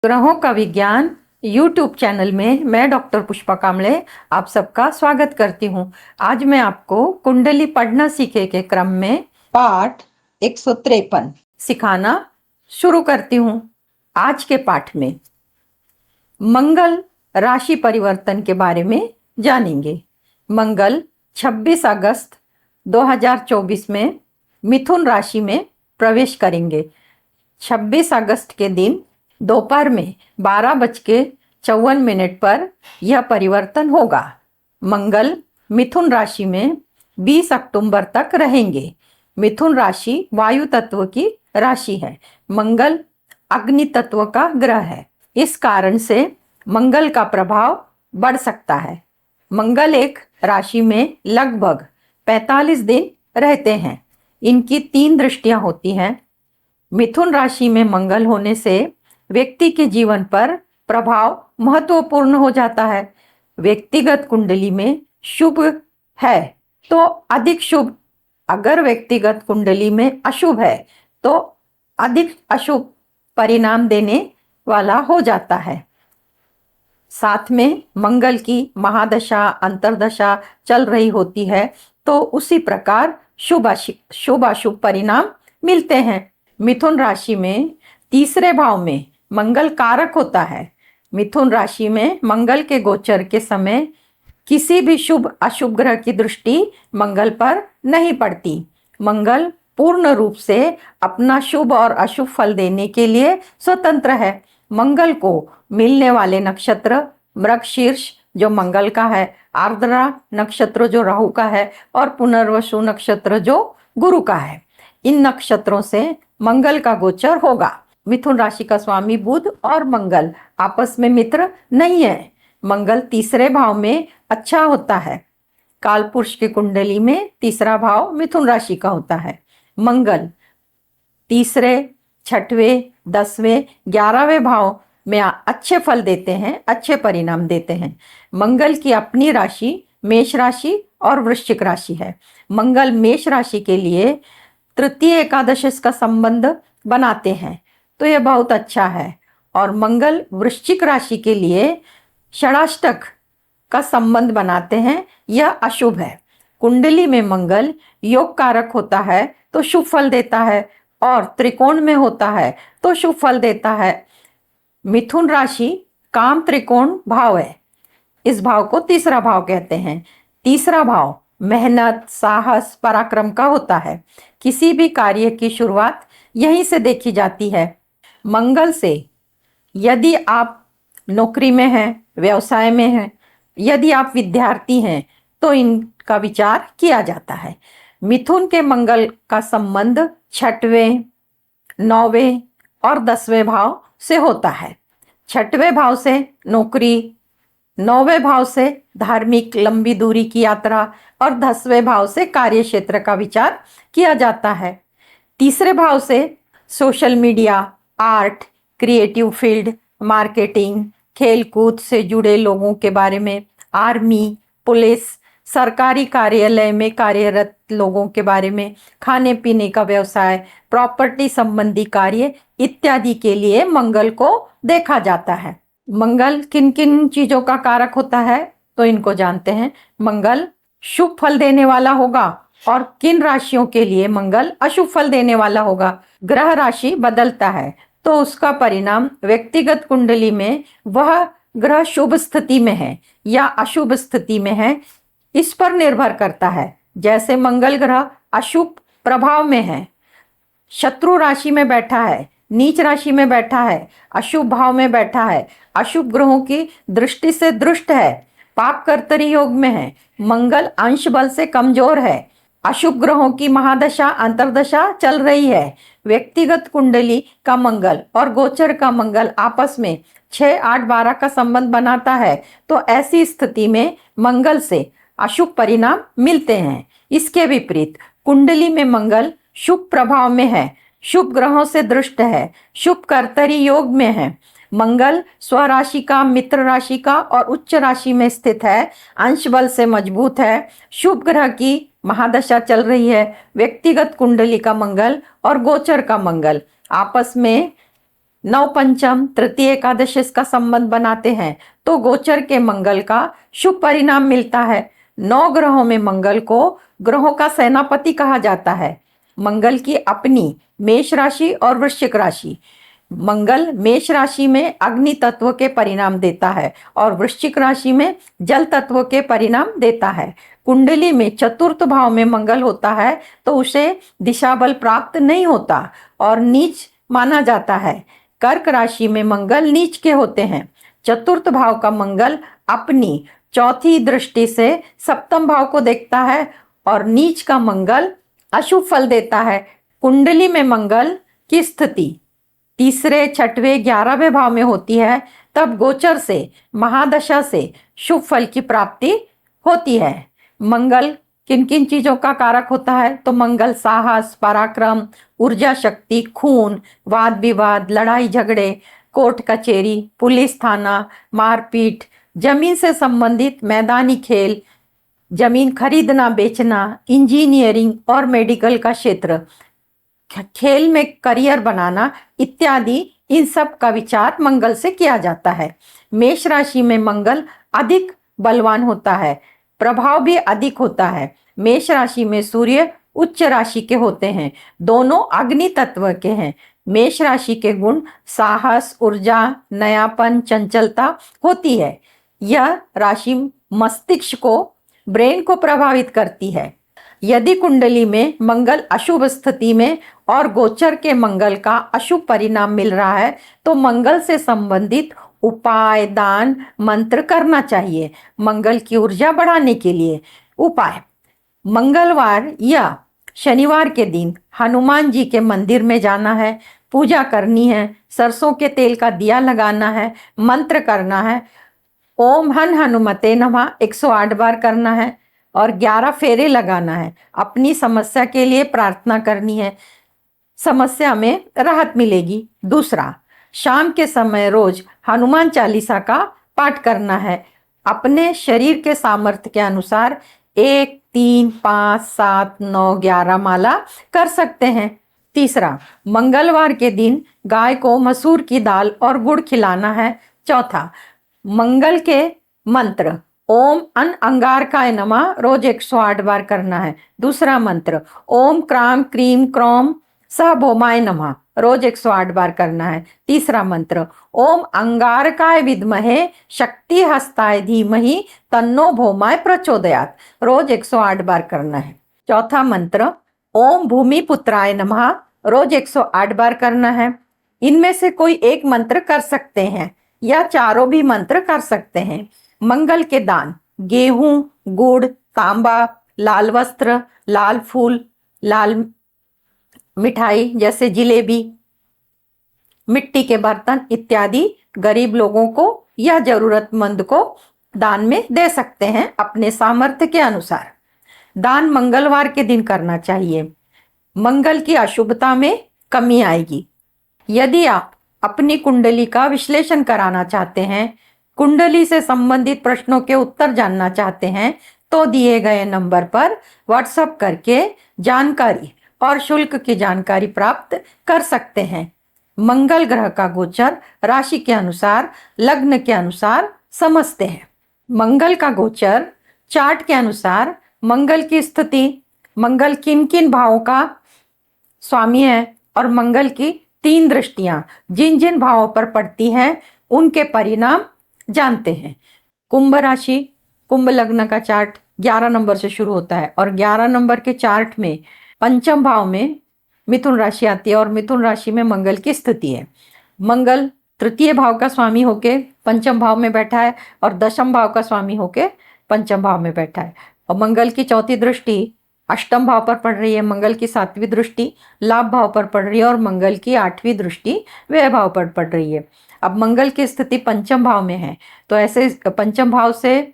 ग्रहों का विज्ञान यूट्यूब चैनल में मैं डॉक्टर पुष्पा कामले आप सबका स्वागत करती हूँ। आज मैं आपको कुंडली पढ़ना सीखे के क्रम में पाठ 153 सिखाना शुरू करती हूँ। आज के पाठ में मंगल राशि परिवर्तन के बारे में जानेंगे। मंगल 26 अगस्त 2024 में मिथुन राशि में प्रवेश करेंगे। 26 अगस्त के दिन दोपहर में 12:54 पर यह परिवर्तन होगा। मंगल मिथुन राशि में 20 अक्टूबर तक रहेंगे। मिथुन राशि वायु तत्व की राशि है। मंगल अग्नि तत्व का ग्रह है। इस कारण से मंगल का प्रभाव बढ़ सकता है। मंगल एक राशि में लगभग 45 दिन रहते हैं। इनकी 3 दृष्टियां होती हैं। मिथुन राशि में मंगल होने से व्यक्ति के जीवन पर प्रभाव महत्वपूर्ण हो जाता है। व्यक्तिगत कुंडली में शुभ है तो अधिक शुभ, अगर व्यक्तिगत कुंडली में अशुभ है तो अधिक अशुभ परिणाम देने वाला हो जाता है। साथ में मंगल की महादशा अंतर्दशा चल रही होती है तो उसी प्रकार शुभ अशुभ परिणाम मिलते हैं। मिथुन राशि में तीसरे भाव में मंगल कारक होता है। मिथुन राशि में मंगल के गोचर के समय किसी भी शुभ अशुभ ग्रह की दृष्टि मंगल पर नहीं पड़ती। मंगल पूर्ण रूप से अपना शुभ और अशुभ फल देने के लिए स्वतंत्र है। मंगल को मिलने वाले नक्षत्र मृगशीर्ष जो मंगल का है, आर्द्रा नक्षत्र जो राहु का है और पुनर्वसु नक्षत्र जो गुरु का है। इन नक्षत्रों से मंगल का गोचर होगा। मिथुन राशि का स्वामी बुध और मंगल आपस में मित्र नहीं है। मंगल तीसरे भाव में अच्छा होता है। कालपुरुष की कुंडली में तीसरा भाव मिथुन राशि का होता है। मंगल तीसरे, छठवें, 10वें, 11वें भाव में अच्छे फल देते हैं, अच्छे परिणाम देते हैं। मंगल की अपनी राशि मेष राशि और वृश्चिक राशि है। मंगल मेष राशि के लिए तृतीय एकादश का संबंध बनाते हैं तो यह बहुत अच्छा है। और मंगल वृश्चिक राशि के लिए षडाष्टक का संबंध बनाते हैं, यह अशुभ है। कुंडली में मंगल योग कारक होता है तो शुभ फल देता है और त्रिकोण में होता है तो शुभ फल देता है। मिथुन राशि काम त्रिकोण भाव है। इस भाव को तीसरा भाव कहते हैं। तीसरा भाव मेहनत, साहस, पराक्रम का होता है। किसी भी कार्य की शुरुआत यहीं से देखी जाती है। मंगल से यदि आप नौकरी में हैं, व्यवसाय में हैं, यदि आप विद्यार्थी हैं तो इनका विचार किया जाता है। मिथुन के मंगल का संबंध 6वें, 9वें और 10वें भाव से होता है। 6वें भाव से नौकरी, 9वें भाव से धार्मिक लंबी दूरी की यात्रा और 10वें भाव से कार्य क्षेत्र का विचार किया जाता है। तीसरे भाव से social media, art, creative field, marketing, खेलकूद से जुड़े लोगों के बारे में, आर्मी, पुलिस, सरकारी कार्यालय में कार्यरत लोगों के बारे में, खाने पीने का व्यवसाय, प्रॉपर्टी संबंधी कार्य इत्यादि के लिए मंगल को देखा जाता है। मंगल किन किन चीजों का कारक होता है तो इनको जानते हैं। मंगल शुभ फल देने वाला होगा और किन राशियों के लिए मंगल अशुभ फल देने वाला होगा। ग्रह राशि बदलता है तो उसका परिणाम व्यक्तिगत कुंडली में वह ग्रह शुभ स्थिति में है या अशुभ स्थिति में है, इस पर निर्भर करता है। जैसे मंगल ग्रह अशुभ प्रभाव में है, शत्रु राशि में बैठा है, नीच राशि में बैठा है, अशुभ भाव में बैठा है, अशुभ ग्रहों की दृष्टि से दुष्ट है, पाप कर्तरी योग में है, मंगल अंश बल से कमजोर है, अशुभ ग्रहों की महादशा अंतर्दशा चल रही है, व्यक्तिगत कुंडली का मंगल और गोचर का मंगल आपस में 6, 8, 12 का संबंध बनाता है तो ऐसी स्थिति में मंगल से अशुभ परिणाम मिलते हैं। इसके विपरीत कुंडली में मंगल शुभ प्रभाव में है, शुभ ग्रहों से दृष्ट है, शुभ कर्तरी योग में है, मंगल स्वराशि का, मित्र राशि का और उच्च राशि में स्थित है, अंश बल से मजबूत है, शुभ ग्रह की महादशा चल रही है, व्यक्तिगत कुंडली का मंगल और गोचर का मंगल आपस में नव पंचम तृतीय एकादश इसका संबंध बनाते हैं तो गोचर के मंगल का शुभ परिणाम मिलता है। 9 ग्रहों में मंगल को ग्रहों का सेनापति कहा जाता है। मंगल की अपनी मेष राशि और वृश्चिक राशि। मंगल मेष राशि में अग्नि तत्व के परिणाम देता है और वृश्चिक राशि में जल तत्व के परिणाम देता है। कुंडली में चतुर्थ भाव में मंगल होता है तो उसे दिशा बल प्राप्त नहीं होता और नीच माना जाता है। कर्क राशि में मंगल नीच के होते हैं। चतुर्थ भाव का मंगल अपनी चौथी दृष्टि से सप्तम भाव को देखता है और नीच का मंगल अशुभ फल देता है। कुंडली में मंगल की स्थिति तीसरे, छठवें, 11वें भाव में होती है तब गोचर से महादशा से शुभ फल की प्राप्ति होती है। मंगल किन किन चीजों का कारक होता है तो मंगल साहस, पराक्रम, ऊर्जा शक्ति, खून, वाद विवाद, लड़ाई झगड़े, कोर्ट कचहरी, पुलिस थाना, मारपीट, जमीन से संबंधित मैदानी खेल, जमीन खरीदना बेचना, इंजीनियरिंग और मेडिकल का क्षेत्र, खेल में करियर बनाना इत्यादि, इन सब का विचार मंगल से किया जाता है। मेष राशि में मंगल अधिक बलवान होता है, प्रभाव भी अधिक होता है। मेष राशि में सूर्य उच्च राशि के होते हैं, दोनों अग्नि तत्व के हैं। मेष राशि के गुण साहस, ऊर्जा, नयापन, चंचलता होती है। यह राशि मस्तिष्क को, ब्रेन को प्रभावित करती है। यदि कुंडली में मंगल अशुभ स्थिति में और गोचर के मंगल का अशुभ परिणाम मिल रहा है तो मंगल से संबंधित उपाय, दान, मंत्र करना चाहिए। मंगल की ऊर्जा बढ़ाने के लिए उपाय: मंगलवार या शनिवार के दिन हनुमान जी के मंदिर में जाना है, पूजा करनी है, सरसों के तेल का दिया लगाना है, मंत्र करना है। ओम हन हनुमते नमः 108 बार करना है और 11 फेरे लगाना है। अपनी समस्या के लिए प्रार्थना करनी है, समस्या में राहत मिलेगी। दूसरा, शाम के समय रोज हनुमान चालीसा का पाठ करना है। अपने शरीर के सामर्थ्य के अनुसार 1, 3, 5, 7, 9, 11 माला कर सकते हैं। तीसरा, मंगलवार के दिन गाय को मसूर की दाल और गुड़ खिलाना है। चौथा, मंगल के मंत्र ओम अन अंगारकाय नमः रोज 108 बार करना है। दूसरा मंत्र ओम क्राम क्रीम क्रौम सह भौमाय नमः रोज 108 बार करना है। तीसरा मंत्र ओम अंगारकाय विद्महे शक्ति हस्ताय धीमहि तन्नो भौमाय प्रचोदयात रोज 108 बार करना है। चौथा मंत्र ओम भूमि पुत्राय नमः रोज 108 बार करना है। इनमें से कोई एक मंत्र कर सकते हैं या चारों भी मंत्र कर सकते हैं। मंगल के दान: गेहूं, गुड़, तांबा, लाल वस्त्र, लाल फूल, लाल मिठाई जैसे जिलेबी, मिट्टी के बर्तन इत्यादि गरीब लोगों को या जरूरतमंद को दान में दे सकते हैं अपने सामर्थ्य के अनुसार। दान मंगलवार के दिन करना चाहिए। मंगल की अशुभता में कमी आएगी। यदि आप अपनी कुंडली का विश्लेषण कराना चाहते हैं, कुंडली से संबंधित प्रश्नों के उत्तर जानना चाहते हैं तो दिए गए नंबर पर व्हाट्सएप करके जानकारी और शुल्क की जानकारी प्राप्त कर सकते हैं। मंगल ग्रह का गोचर राशि के अनुसार, लग्न के अनुसार समझते हैं। मंगल का गोचर चार्ट के अनुसार मंगल की स्थिति, मंगल किन किन भावों का स्वामी है और मंगल की 3 दृष्टियां जिन जिन भावों पर पड़ती हैं उनके परिणाम जानते हैं। कुंभ राशि, कुंभ लग्न का चार्ट 11 नंबर से शुरू होता है और 11 नंबर के चार्ट में पंचम भाव में मिथुन राशि आती है और मिथुन राशि में मंगल की स्थिति है। मंगल तृतीय भाव का स्वामी होके पंचम भाव में बैठा है और दशम भाव का स्वामी होके पंचम भाव में बैठा है और मंगल की चौथी दृष्टि अष्टम भाव पर पड़ रही है, मंगल की 7वीं दृष्टि लाभ भाव पर पड़ रही है और मंगल की 8वीं दृष्टि व्यय भाव पर पड़ रही है। अब मंगल की स्थिति पंचम भाव में है तो ऐसे पंचम भाव से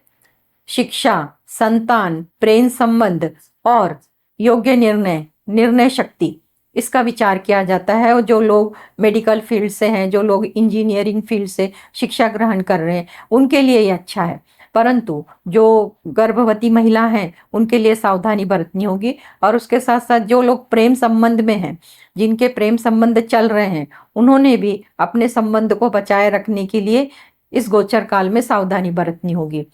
शिक्षा, संतान, प्रेम संबंध और योग्य निर्णय शक्ति इसका विचार किया जाता है। और जो लोग मेडिकल फील्ड से हैं, जो लोग इंजीनियरिंग फील्ड से शिक्षा ग्रहण कर रहे हैं उनके लिए ये अच्छा है। परंतु जो गर्भवती महिला हैं उनके लिए सावधानी बरतनी होगी। और उसके साथ साथ जो लोग प्रेम संबंध में हैं, जिनके प्रेम संबंध चल रहे हैं, उन्होंने भी अपने संबंध को बचाए रखने के लिए इस गोचर काल में सावधानी बरतनी होगी।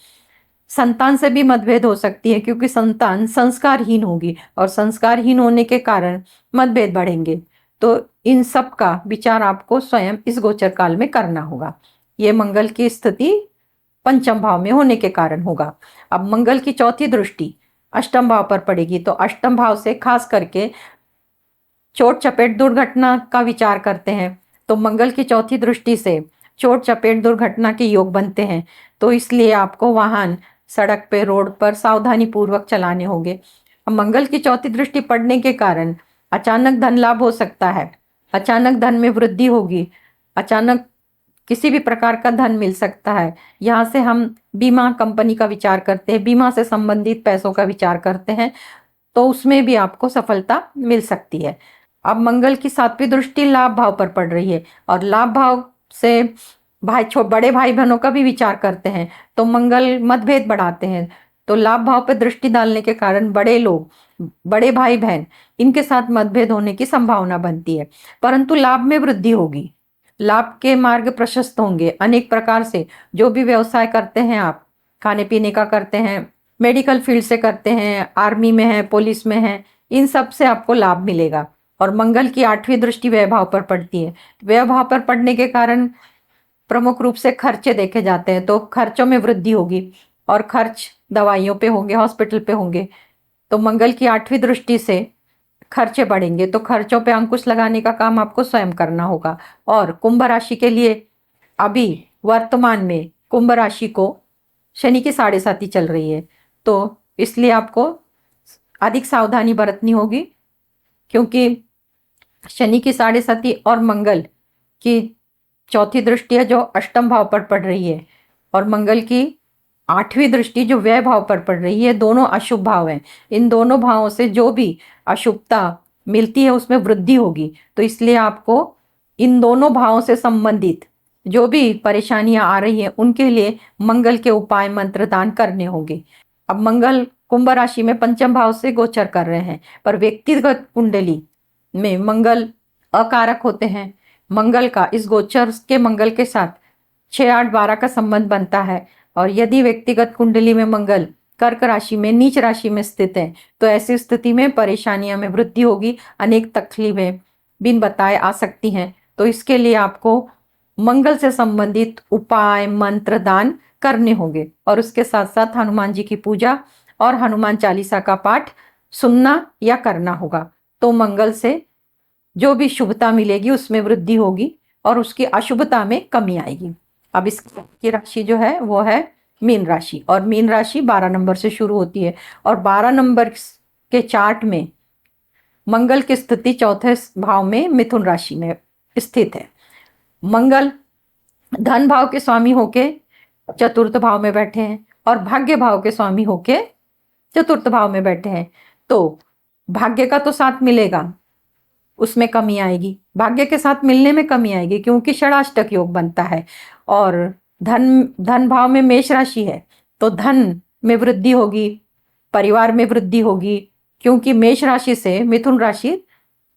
संतान से भी मतभेद हो सकती है, क्योंकि संतान संस्कारहीन होगी और संस्कारहीन होने के कारण मतभेद बढ़ेंगे। तो इन सब का विचार आपको स्वयं इस गोचर काल में करना होगा। ये मंगल की स्थिति पंचम भाव में होने के कारण होगा। अब मंगल की चौथी दृष्टि अष्टम भाव पर पड़ेगी, तो अष्टम भाव से खास करके चोट चपेट दुर्घटना का विचार करते हैं। तो मंगल की चौथी दृष्टि से चोट चपेट दुर्घटना के योग बनते हैं। तो इसलिए आपको वाहन सड़क पे, रोड पर सावधानी पूर्वक चलाने होंगे। अब मंगल की चौथी दृष्टि पड़ने के कारण अचानक धन लाभ हो सकता है, अचानक धन में वृद्धि होगी, अचानक किसी भी प्रकार का धन मिल सकता है। यहाँ से हम बीमा कंपनी का विचार करते हैं, बीमा से संबंधित पैसों का विचार करते हैं, तो उसमें भी आपको सफलता मिल सकती है। अब मंगल की सातवीं दृष्टि लाभ भाव पर पड़ रही है और लाभ भाव से बड़े भाई बहनों का भी विचार करते हैं, तो मंगल मतभेद बढ़ाते हैं। तो लाभ भाव पर दृष्टि डालने के कारण बड़े लोग, बड़े भाई बहन, इनके साथ मतभेद होने की संभावना बनती है। परंतु लाभ में वृद्धि होगी, लाभ के मार्ग प्रशस्त होंगे अनेक प्रकार से। जो भी व्यवसाय करते हैं आप, खाने पीने का करते हैं, मेडिकल फील्ड से करते हैं, आर्मी में है, पुलिस में है, इन सब से आपको लाभ मिलेगा। और मंगल की आठवीं दृष्टि व्यय भाव पर पड़ती है। व्यय भाव पर पड़ने के कारण प्रमुख रूप से खर्चे देखे जाते हैं, तो खर्चों में वृद्धि होगी और खर्च दवाइयों पे होंगे, हॉस्पिटल पे होंगे। तो मंगल की आठवीं दृष्टि से खर्चे बढ़ेंगे, तो खर्चों पे अंकुश लगाने का काम आपको स्वयं करना होगा। और कुंभ राशि के लिए अभी वर्तमान में कुंभ राशि को शनि की 7.5 चल रही है, तो इसलिए आपको अधिक सावधानी बरतनी होगी, क्योंकि शनि की 7.5 और मंगल की चौथी दृष्टि है जो अष्टम भाव पर पड़ रही है, और मंगल की आठवीं दृष्टि जो व्यय भाव पर पड़ रही है, दोनों अशुभ भाव हैं। इन दोनों भावों से जो भी अशुभता मिलती है उसमें वृद्धि होगी। तो इसलिए आपको इन दोनों भावों से संबंधित जो भी परेशानियां आ रही हैं उनके लिए मंगल के उपाय मंत्र दान करने होंगे। अब मंगल कुंभ राशि में पंचम भाव से गोचर कर रहे हैं, पर व्यक्तिगत कुंडली में मंगल अकारक होते हैं। मंगल का इस गोचर के मंगल के साथ 6, 8, 12 का संबंध बनता है। और यदि व्यक्तिगत कुंडली में मंगल कर्क राशि में नीच राशि में स्थित है, तो ऐसी स्थिति में परेशानियों में वृद्धि होगी, अनेक तकलीफें बिन बताए आ सकती हैं। तो इसके लिए आपको मंगल से संबंधित उपाय मंत्र दान करने होंगे, और उसके साथ साथ हनुमान जी की पूजा और हनुमान चालीसा का पाठ सुनना या करना होगा। तो मंगल से जो भी शुभता मिलेगी उसमें वृद्धि होगी और उसकी अशुभता में कमी आएगी। अब इसकी राशि जो है वो है मीन राशि, और मीन राशि 12 नंबर से शुरू होती है, और 12 नंबर के चार्ट में मंगल की स्थिति चौथे भाव में मिथुन राशि में स्थित है। मंगल धन भाव के स्वामी होके चतुर्थ भाव में बैठे हैं और भाग्य भाव के स्वामी होके चतुर्थ भाव में बैठे हैं। तो भाग्य का तो साथ मिलेगा, उसमें कमी आएगी, भाग्य के साथ मिलने में कमी आएगी, क्योंकि षडाष्टक योग बनता है। और धन भाव में मेष राशि है, तो धन में वृद्धि होगी, परिवार में वृद्धि होगी, क्योंकि मेष राशि से मिथुन राशि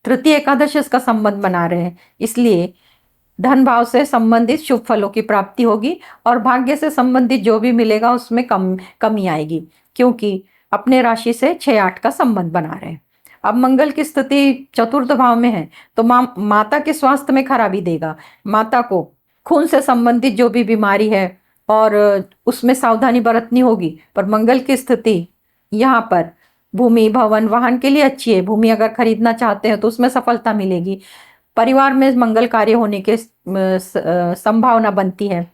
तृतीय एकादश का संबंध बना रहे हैं। इसलिए धन भाव से संबंधित शुभ फलों की प्राप्ति होगी, और भाग्य से संबंधित जो भी मिलेगा उसमें कमी आएगी, क्योंकि अपने राशि से 6, 8 का संबंध बना रहे हैं। अब मंगल की स्थिति चतुर्थ भाव में है, तो माता के स्वास्थ्य में खराबी देगा। माता को खून से संबंधित जो भी बीमारी है और उसमें सावधानी बरतनी होगी। पर मंगल की स्थिति यहाँ पर भूमि भवन वाहन के लिए अच्छी है। भूमि अगर खरीदना चाहते हैं तो उसमें सफलता मिलेगी। परिवार में मंगल कार्य होने के संभावना बनती है।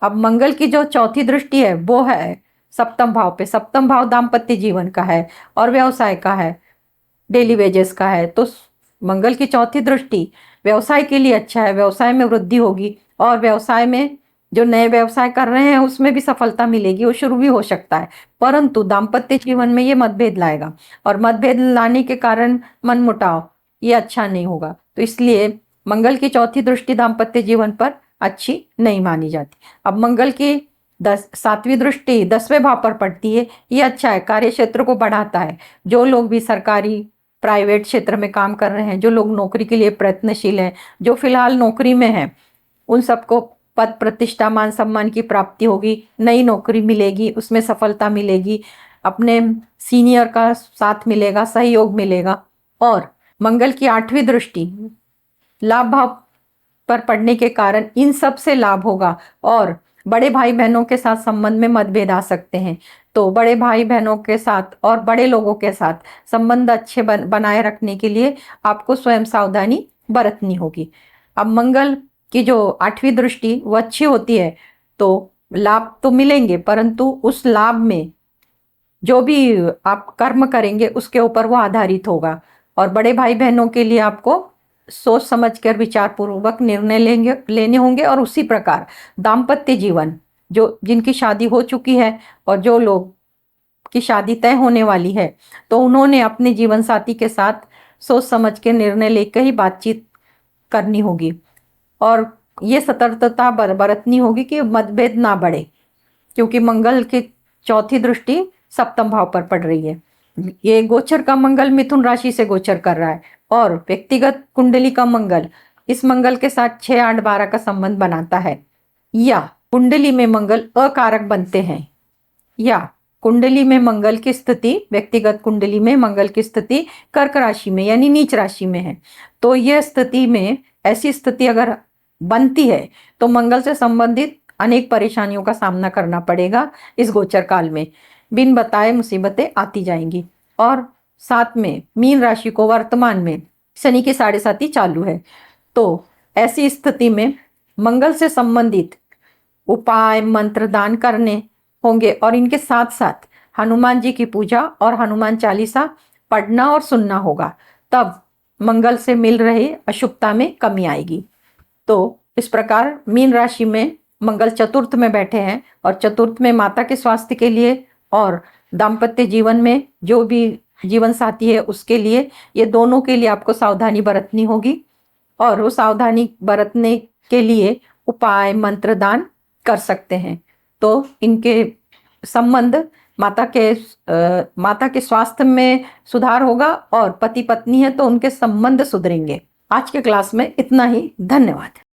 अब मंगल की जो चौथी दृष्टि है वो है सप्तम भाव पे। सप्तम भाव दाम्पत्य जीवन का है और व्यवसाय का है, डेली वेजेस का है। तो मंगल की चौथी दृष्टि व्यवसाय के लिए अच्छा है, व्यवसाय में वृद्धि होगी, और व्यवसाय में जो नए व्यवसाय कर रहे हैं उसमें भी सफलता मिलेगी, वो शुरू भी हो सकता है। परंतु दाम्पत्य जीवन में ये मतभेद लाएगा, और मतभेद लाने के कारण मनमुटाव, ये अच्छा नहीं होगा। तो इसलिए मंगल की चौथी दृष्टि दाम्पत्य जीवन पर अच्छी नहीं मानी जाती। अब मंगल की सातवीं दृष्टि 10वें भाव पर पड़ती है, ये अच्छा है, कार्य क्षेत्र को बढ़ाता है। जो लोग भी सरकारी प्राइवेट क्षेत्र में काम कर रहे हैं, जो लोग नौकरी के लिए प्रयत्नशील हैं, जो फिलहाल नौकरी में हैं, उन सबको पद प्रतिष्ठा मान सम्मान की प्राप्ति होगी, नई नौकरी मिलेगी, उसमें सफलता मिलेगी, अपने सीनियर का साथ मिलेगा, सहयोग मिलेगा। और मंगल की 8वीं दृष्टि लाभ भाव पर पड़ने के कारण इन सब से लाभ होगा। और बड़े भाई बहनों के साथ संबंध में मतभेद आ सकते हैं, तो बड़े भाई बहनों के साथ और बड़े लोगों के साथ संबंध अच्छे बनाए रखने के लिए आपको स्वयं सावधानी बरतनी होगी। अब मंगल की जो 8वीं दृष्टि वो अच्छी होती है, तो लाभ तो मिलेंगे, परंतु उस लाभ में जो भी आप कर्म करेंगे उसके ऊपर वो आधारित होगा। और बड़े भाई बहनों के लिए आपको सोच समझकर विचार पूर्वक निर्णय लेने होंगे। और उसी प्रकार दाम्पत्य जीवन, जो जिनकी शादी हो चुकी है और जो लोग की शादी तय होने वाली है, तो उन्होंने अपने जीवन साथी के साथ सोच समझ के निर्णय लेकर ही बातचीत करनी होगी। और ये सतर्कता बरतनी होगी कि मतभेद ना बढ़े, क्योंकि मंगल की 4थी दृष्टि सप्तम भाव पर पड़ रही है। ये गोचर का मंगल मिथुन राशि से गोचर कर रहा है, और व्यक्तिगत कुंडली का मंगल इस मंगल के साथ 6, 8, 12 का संबंध बनाता है। या कुंडली में मंगल अकारक बनते हैं, या कुंडली में मंगल की स्थिति, व्यक्तिगत कुंडली में मंगल की स्थिति कर्क राशि में यानी नीच राशि में है, तो यह स्थिति में ऐसी स्थिति अगर बनती है तो मंगल से संबंधित अनेक परेशानियों का सामना करना पड़ेगा। इस गोचर काल में बिन बताए मुसीबतें आती जाएंगी। और साथ में मीन राशि को वर्तमान में शनि की 7.5 चालू है, तो ऐसी स्थिति में मंगल से संबंधित उपाय मंत्र दान करने होंगे, और इनके साथ साथ हनुमान जी की पूजा और हनुमान चालीसा पढ़ना और सुनना होगा, तब मंगल से मिल रही अशुभता में कमी आएगी। तो इस प्रकार मीन राशि में मंगल चतुर्थ में बैठे हैं, और चतुर्थ में माता के स्वास्थ्य के लिए और दाम्पत्य जीवन में जो भी जीवन साथी है उसके लिए, ये दोनों के लिए आपको सावधानी बरतनी होगी। और वो सावधानी बरतने के लिए उपाय मंत्र दान कर सकते हैं, तो इनके संबंध माता के स्वास्थ्य में सुधार होगा, और पति पत्नी है तो उनके संबंध सुधरेंगे। आज के क्लास में इतना ही। धन्यवाद।